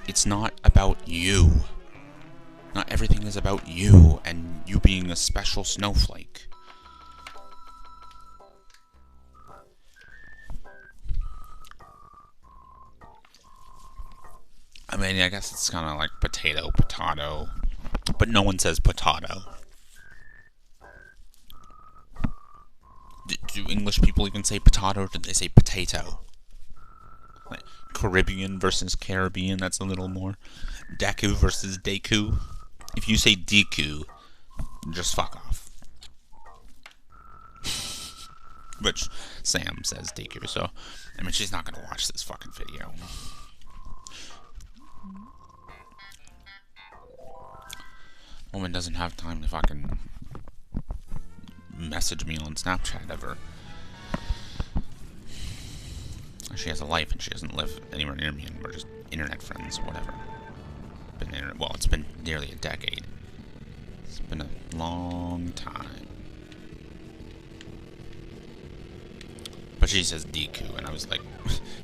It's not about you. Not everything is about you and you being a special snowflake. I mean, I guess it's kind of like potato, but no one says potato. Do English people even say potato, or do they say potato? Like Caribbean versus Caribbean, that's a little more. Deku versus Deku. If you say Deku, just fuck off. Which Sam says Deku, so I mean she's not gonna watch this fucking video. Woman doesn't have time to fucking message me on Snapchat ever. She has a life and she doesn't live anywhere near me, and we're just internet friends, whatever. Well, it's been nearly a decade. It's been a long time. But she says Deku, and I was like,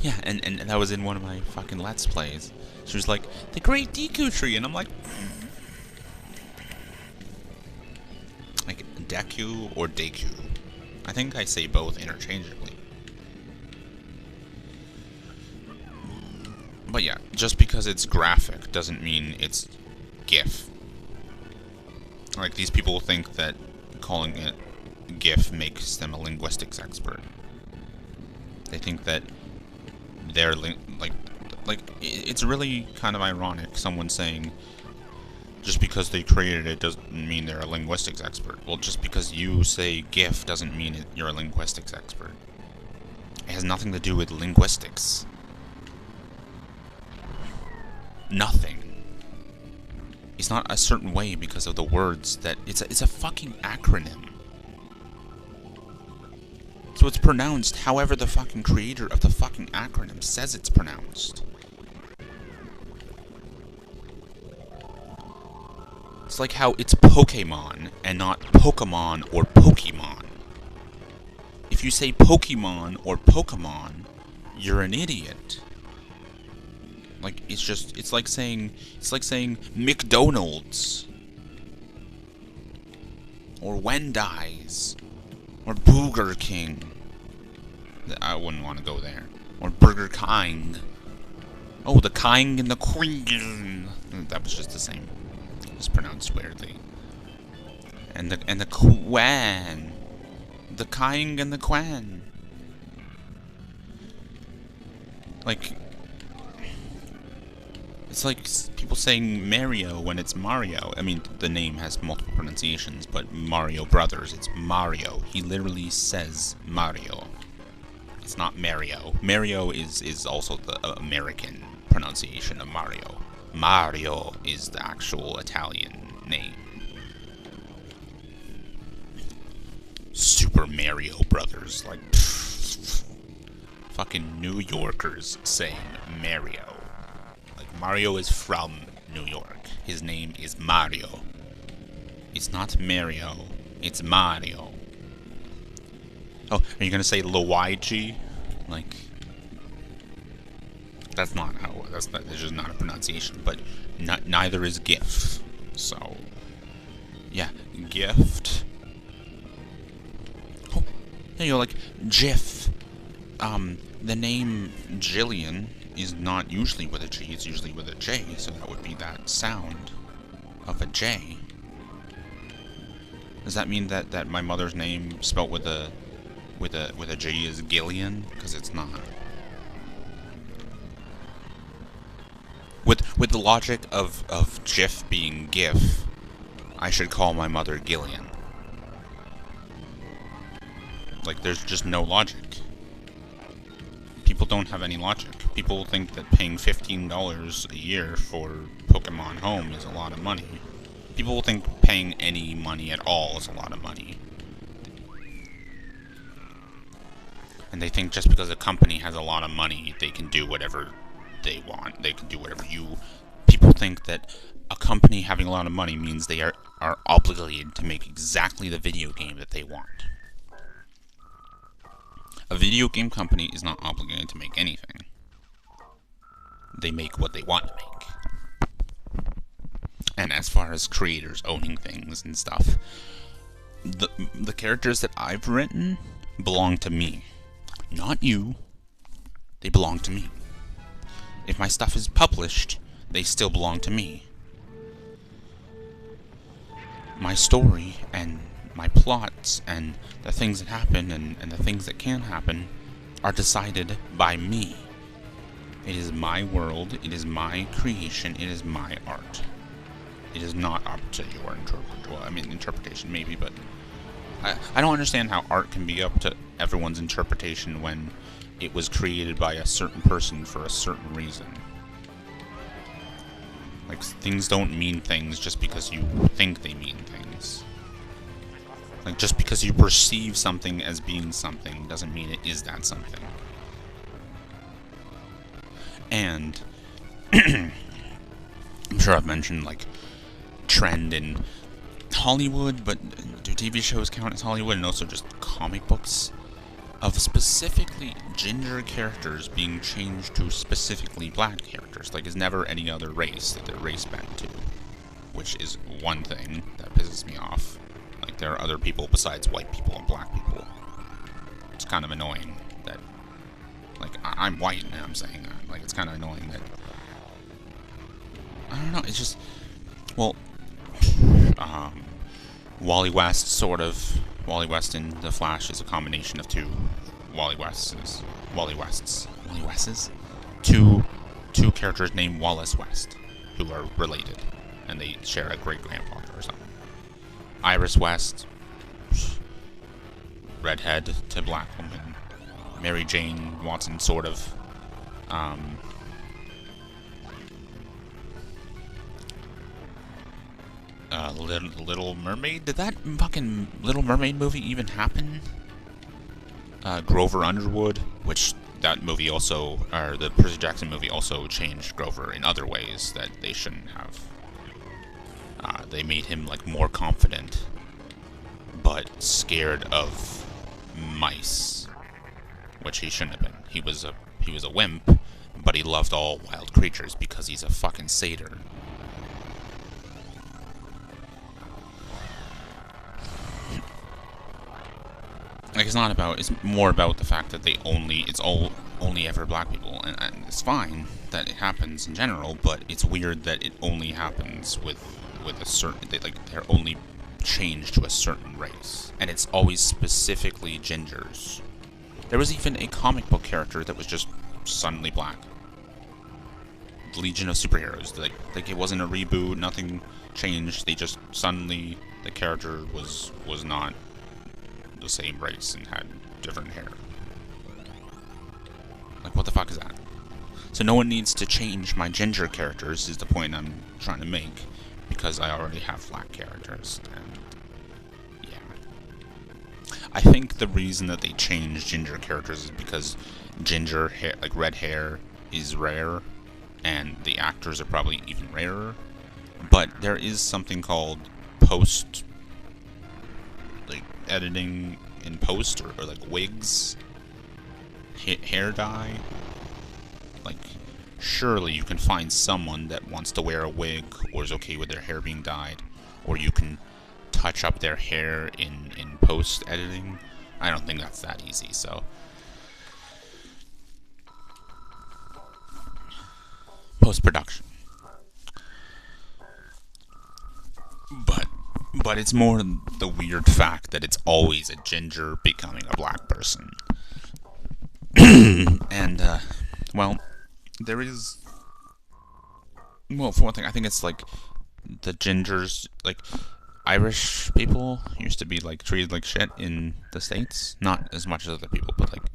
yeah, and that was in one of my fucking Let's Plays. She was like, the Great Deku Tree, and I'm like Deku or Deku. I think I say both interchangeably. But yeah, just because it's graphic doesn't mean it's GIF. Like, these people think that calling it GIF makes them a linguistics expert. They think that they're like it's really kind of ironic, someone saying just because they created it doesn't mean they're a linguistics expert. Well, just because you say GIF doesn't mean you're a linguistics expert. It has nothing to do with linguistics. Nothing. It's not a certain way because of the words that it's a fucking acronym. So it's pronounced however the fucking creator of the fucking acronym says it's pronounced. It's like how it's Pokemon and not Pokemon or Pokemon. If you say Pokemon or Pokemon, you're an idiot. Like, it's like saying McDonald's or Wendy's or Burger King. I wouldn't want to go there. Or Burger King. Oh, the King and the Queen. That was just the same. It's pronounced weirdly. And the Quan. The King and the Quan. Like, it's like people saying Mario when it's Mario. I mean, the name has multiple pronunciations, but Mario Brothers, it's Mario. He literally says Mario. It's not Mario. Mario is also the American pronunciation of Mario. Mario is the actual Italian name. Super Mario Brothers, like fucking New Yorkers saying Mario. Like, Mario is from New York. His name is Mario. It's not Mario. It's Mario. Oh, are you gonna say Luigi? Like, that's not how. That's just not a pronunciation. But neither is GIF. So, yeah, gift. Oh, there you go. Like GIF. The name Jillian is not usually with a G. It's usually with a J. So that would be that sound of a J. Does that mean that my mother's name spelled with a J is Gillian? Because it's not. With the logic of GIF being GIF, I should call my mother Gillian. Like, there's just no logic. People don't have any logic. People think that paying $15 a year for Pokemon Home is a lot of money. People think paying any money at all is a lot of money. And they think just because a company has a lot of money, they can do whatever they want. They can do whatever you... People think that a company having a lot of money means they are obligated to make exactly the video game that they want. A video game company is not obligated to make anything. They make what they want to make. And as far as creators owning things and stuff, the characters that I've written belong to me. Not you. They belong to me. If my stuff is published, they still belong to me. My story and my plots and the things that happen and the things that can happen are decided by me. It is my world, it is my creation, it is my art. It is not up to your interpretation. Well, I mean, interpretation maybe, but I don't understand how art can be up to everyone's interpretation when it was created by a certain person for a certain reason. Like, things don't mean things just because you think they mean things. Like, just because you perceive something as being something doesn't mean it is that something. And I'm sure I've mentioned, like, trend in Hollywood, but do TV shows count as Hollywood? And also just comic books of specifically ginger characters being changed to specifically black characters. Like, it's never any other race that they're race back to, which is one thing that pisses me off. Like, there are other people besides white people and black people. It's kind of annoying that, like, I'm white and I'm saying that. Like, it's kind of annoying that, I don't know, it's just, well, Wally West, sort of. Wally West in The Flash is a combination of two Wally Wests. Two characters named Wallace West, who are related, and they share a great-grandfather or something. Iris West, redhead to black woman. Mary Jane Watson, sort of. Little Mermaid? Did that fucking Little Mermaid movie even happen? Grover Underwood, which that movie also, or the Percy Jackson movie also changed Grover in other ways that they shouldn't have. They made him, like, more confident, but scared of mice, which he shouldn't have been. He was a wimp, but he loved all wild creatures because he's a fucking satyr. Like, it's more about the fact that it's only ever black people, and it's fine that it happens in general, but it's weird that it only happens with a certain, they're only changed to a certain race, and it's always specifically gingers. There was even a comic book character that was just suddenly black. Legion of Superheroes, like it wasn't a reboot, nothing changed, they just suddenly, the character was not the same race and had different hair. Like, what the fuck is that? So no one needs to change my ginger characters, is the point I'm trying to make, because I already have black characters, and yeah. I think the reason that they changed ginger characters is because ginger hair, like red hair, is rare, and the actors are probably even rarer, but there is something called post, like, editing in post, or like wigs, hair dye. Like, surely you can find someone that wants to wear a wig or is okay with their hair being dyed, or you can touch up their hair in post editing. I don't think that's that easy, so post production. But it's more the weird fact that it's always a ginger becoming a black person. And, well, there is... Well, for one thing, I think it's, like, the gingers, like, Irish people used to be, like, treated like shit in the States. Not as much as other people, but, like,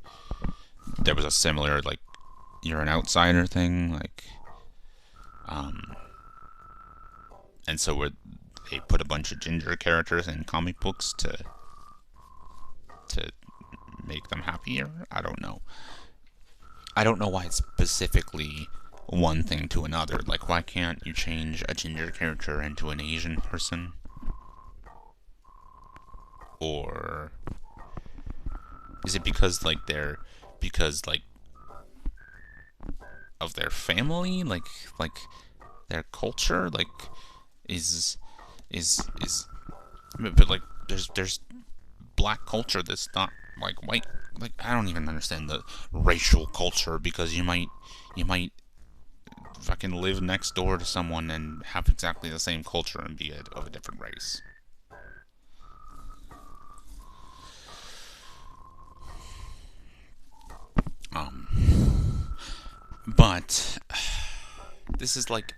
there was a similar, like, you're an outsider thing, like, and so they put a bunch of ginger characters in comic books to make them happier. I don't know. I don't know why it's specifically one thing to another. Like, why can't you change a ginger character into an Asian person? Or is it because, like, of their family? Like, their culture? Like, is but like there's black culture that's not like white. Like, I don't even understand the racial culture, because you might fucking live next door to someone and have exactly the same culture and be of a different race. But this is like,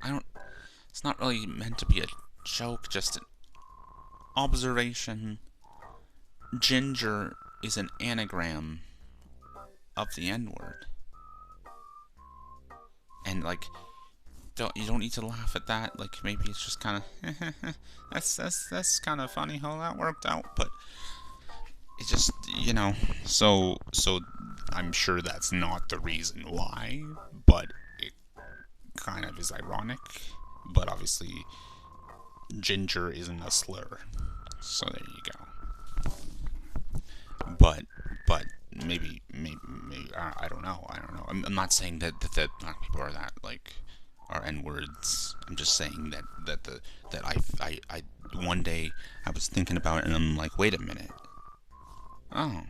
it's not really meant to be a joke, just an observation. Ginger is an anagram of the N-word. And like, you don't need to laugh at that. Like, maybe it's just kind of that's kind of funny how that worked out, but it just, so I'm sure that's not the reason why, but it kind of is ironic. But obviously, ginger isn't a slur, so there you go. But maybe I don't know. I'm not saying that black people are that, like, are N-words. I'm just saying that I one day I was thinking about it and I'm like, wait a minute. Oh,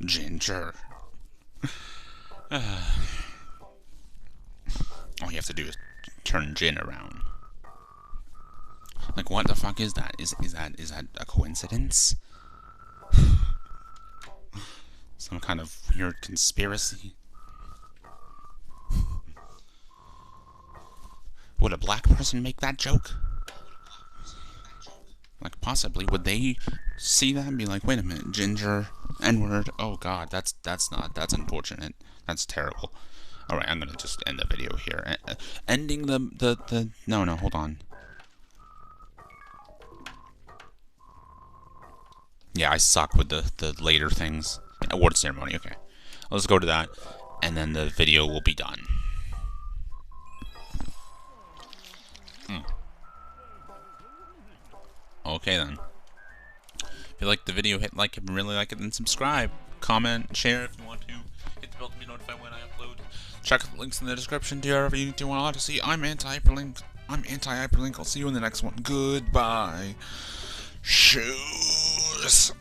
ginger. All you have to do is turn gin around. Like, what the fuck is that? Is that a coincidence? Some kind of weird conspiracy? Would a black person make that joke? Like, possibly. Would they see that and be like, wait a minute, ginger, N-word? Oh god, that's unfortunate. That's terrible. Alright, I'm gonna just end the video here. Ending no, hold on. Yeah, I suck with the later things. Award ceremony, okay. Let's go to that, and then the video will be done. Okay then. If you liked the video, hit like if you really like it, then subscribe. Comment, share if you want to. Hit the bell to be notified when I upload. Check the links in the description to wherever you need to on Odysee. I'm Anti-HyperLink. I'll see you in the next one. Goodbye. Shoes.